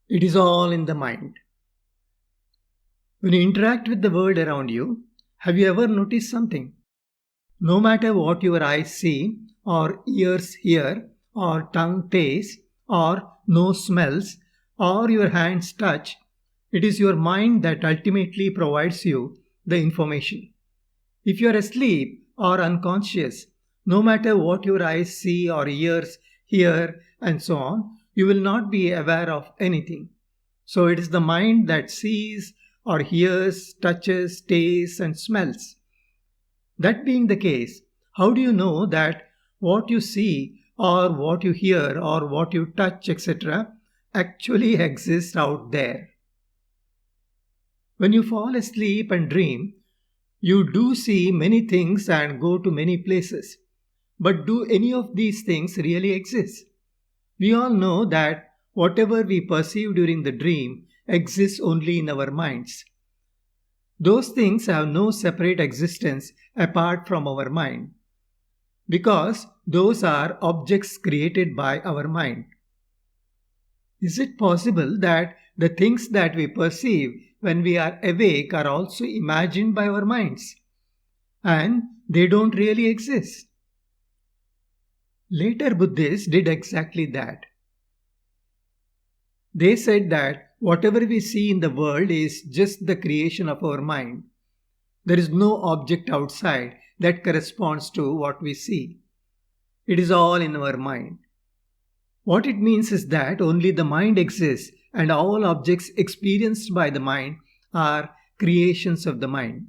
It is all in the mind. When you interact with the world around you, have you ever noticed something? No matter what your eyes see, or ears hear, or tongue taste, or nose smells, or your hands touch, it is your mind that ultimately provides you the information. If you are asleep or unconscious, no matter what your eyes see or ears hear, and so on, you will not be aware of anything. So it is the mind that sees or hears, touches, tastes, and smells. That being the case, how do you know that what you see or what you hear or what you touch, etc., actually exists out there? When you fall asleep and dream, you do see many things and go to many places. But do any of these things really exist? We all know that whatever we perceive during the dream exists only in our minds. Those things have no separate existence apart from our mind, because those are objects created by our mind. Is it possible that the things that we perceive when we are awake are also imagined by our minds and they don't really exist? Later Buddhists did exactly that. They said that whatever we see in the world is just the creation of our mind. There is no object outside that corresponds to what we see. It is all in our mind. What it means is that only the mind exists and all objects experienced by the mind are creations of the mind.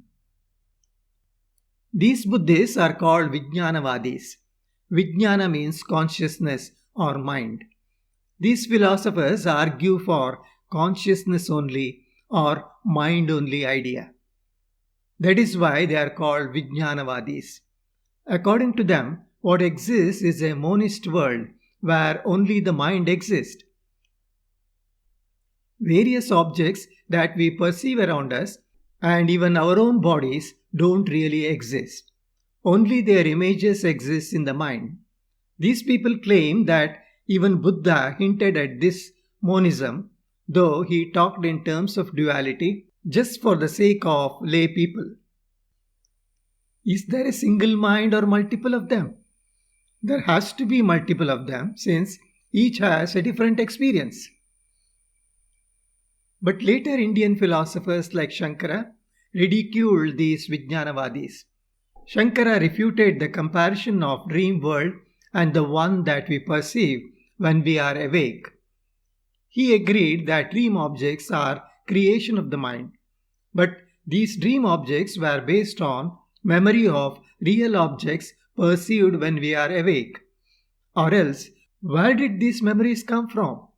These Buddhists are called Vijnanavadis. Vijnana means consciousness or mind. These philosophers argue for consciousness only or mind only idea. That is why they are called Vijnanavadis. According to them, what exists is a monist world where only the mind exists. Various objects that we perceive around us and even our own bodies don't really exist. Only their images exist in the mind. These people claim that even Buddha hinted at this monism, though he talked in terms of duality just for the sake of lay people. Is there a single mind or multiple of them? There has to be multiple of them since each has a different experience. But later Indian philosophers like Shankara ridiculed these Vijnanavadis. Shankara refuted the comparison of dream world and the one that we perceive when we are awake. He agreed that dream objects are creation of the mind, but these dream objects were based on memory of real objects perceived when we are awake. Or else, where did these memories come from?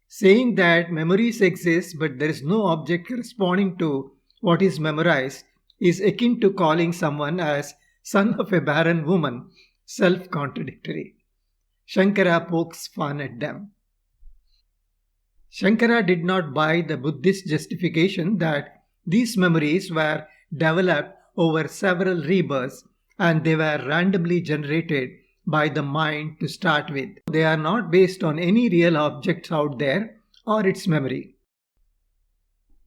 Saying that memories exist but there is no object corresponding to what is memorized is akin to calling someone as son of a barren woman self-contradictory. Shankara pokes fun at them. Shankara did not buy the Buddhist justification that these memories were developed over several rebirths and they were randomly generated by the mind to start with. They are not based on any real objects out there or its memory.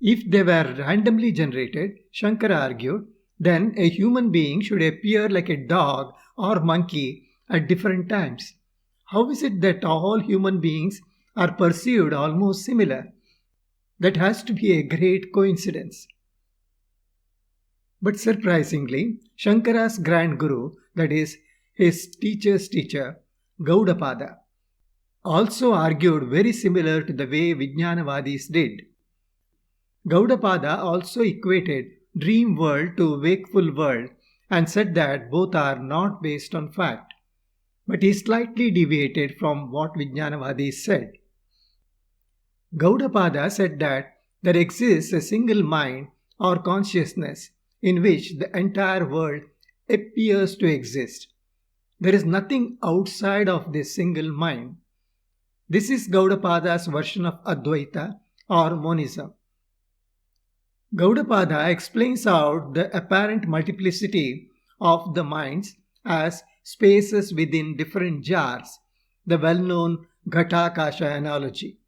If they were randomly generated, Shankara argued, then a human being should appear like a dog or monkey at different times. How is it that all human beings are perceived almost similar? That has to be a great coincidence. But surprisingly, Shankara's grand guru, that is, his teacher's teacher, Gaudapada, also argued very similar to the way Vijnanavadis did. Gaudapada also equated dream world to wakeful world and said that both are not based on fact. But he slightly deviated from what Vijnanavadis said. Gaudapada said that there exists a single mind or consciousness in which the entire world appears to exist. There is nothing outside of this single mind. This is Gaudapada's version of Advaita or monism. Gaudapada explains out the apparent multiplicity of the minds as spaces within different jars, the well known Ghatakasha analogy.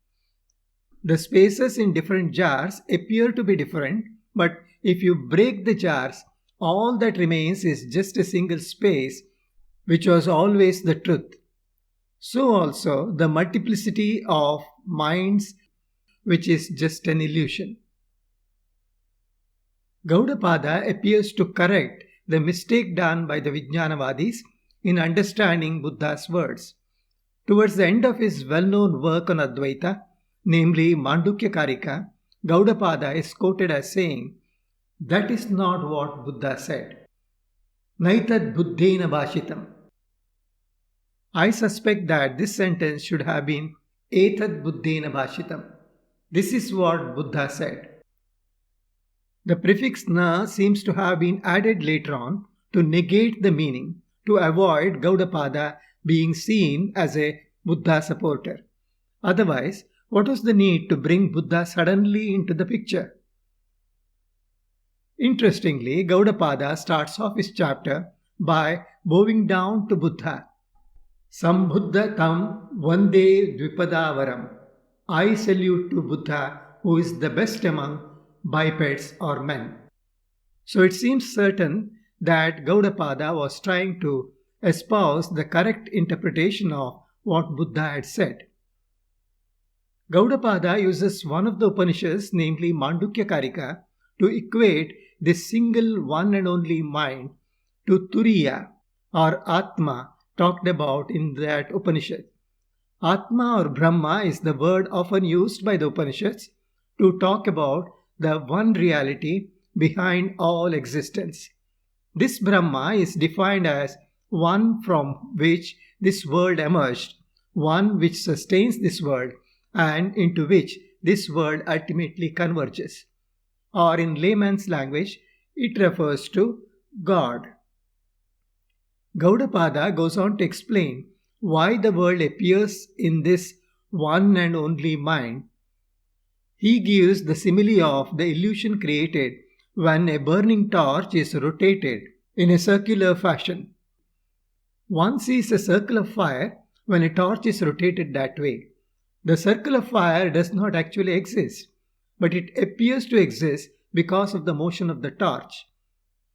The spaces in different jars appear to be different, but if you break the jars, all that remains is just a single space, which was always the truth. So also the multiplicity of minds, which is just an illusion. Gaudapada appears to correct the mistake done by the Vijnanavadis in understanding Buddha's words. Towards the end of his well-known work on Advaita, namely Mandukya Karika, Gaudapada is quoted as saying, "That is not what Buddha said. Naitad buddhena bhashitam." I suspect that this sentence should have been Etad buddhena bhashitam. This is what Buddha said. The prefix na seems to have been added later on to negate the meaning, to avoid Gaudapada being seen as a Buddha supporter. Otherwise, what was the need to bring Buddha suddenly into the picture? Interestingly, Gaudapada starts off his chapter by bowing down to Buddha. Sambuddha tam vande dvipadavaram. I salute to Buddha, who is the best among bipeds or men. So it seems certain that Gaudapada was trying to espouse the correct interpretation of what Buddha had said. Gaudapada uses one of the Upanishads, namely Mandukya Karika, to equate this single one and only mind to Turiya or Atma talked about in that Upanishad. Atma or Brahma is the word often used by the Upanishads to talk about the one reality behind all existence. This Brahma is defined as one from which this world emerged, one which sustains this world, and into which this world ultimately converges. Or in layman's language, it refers to God. Gaudapada goes on to explain why the world appears in this one and only mind. He gives the simile of the illusion created when a burning torch is rotated in a circular fashion. One sees a circle of fire when a torch is rotated that way. The circle of fire does not actually exist, but it appears to exist because of the motion of the torch.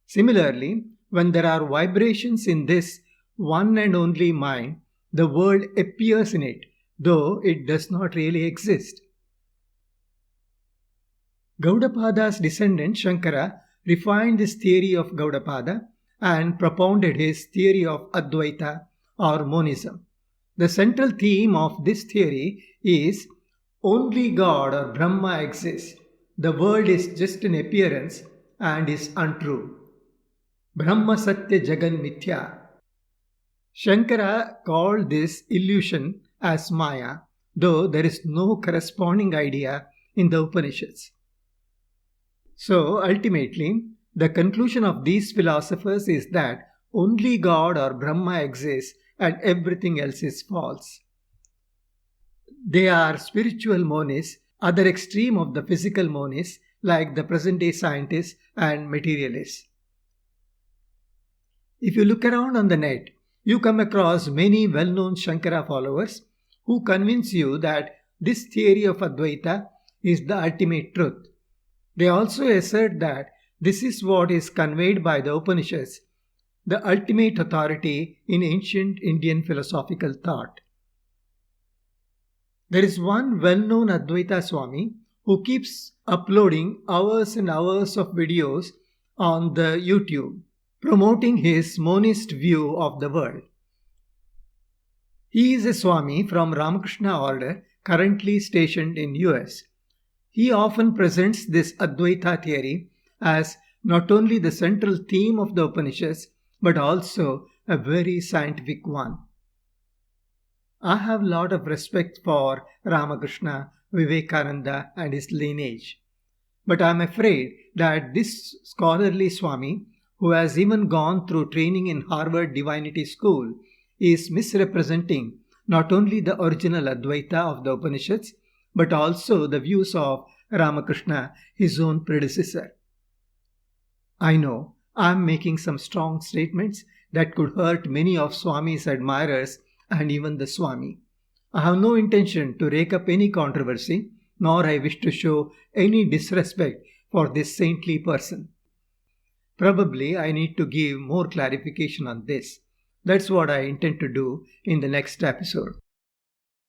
Similarly, when there are vibrations in this one and only mind, the world appears in it, though it does not really exist. Gaudapada's descendant Shankara refined this theory of Gaudapada and propounded his theory of Advaita or monism. The central theme of this theory is only God or Brahma exists. The world is just an appearance and is untrue. Brahma Satya Jagan Mithya. Shankara called this illusion as Maya, though there is no corresponding idea in the Upanishads. So ultimately, the conclusion of these philosophers is that only God or Brahma exists and everything else is false. They are spiritual monists, other extreme of the physical monists like the present day scientists and materialists. If you look around on the net, you come across many well-known Shankara followers who convince you that this theory of Advaita is the ultimate truth. They also assert that this is what is conveyed by the Upanishads, the ultimate authority in ancient Indian philosophical thought. There is one well-known Advaita Swami who keeps uploading hours and hours of videos on the YouTube, promoting his monist view of the world. He is a Swami from Ramakrishna order currently stationed in US. He often presents this Advaita theory as not only the central theme of the Upanishads but also a very scientific one. I have a lot of respect for Ramakrishna, Vivekananda and his lineage. But I am afraid that this scholarly Swami, who has even gone through training in Harvard Divinity School, is misrepresenting not only the original Advaita of the Upanishads, but also the views of Ramakrishna, his own predecessor. I know I am making some strong statements that could hurt many of Swami's admirers and even the Swami. I have no intention to rake up any controversy, nor I wish to show any disrespect for this saintly person. Probably I need to give more clarification on this. That's what I intend to do in the next episode.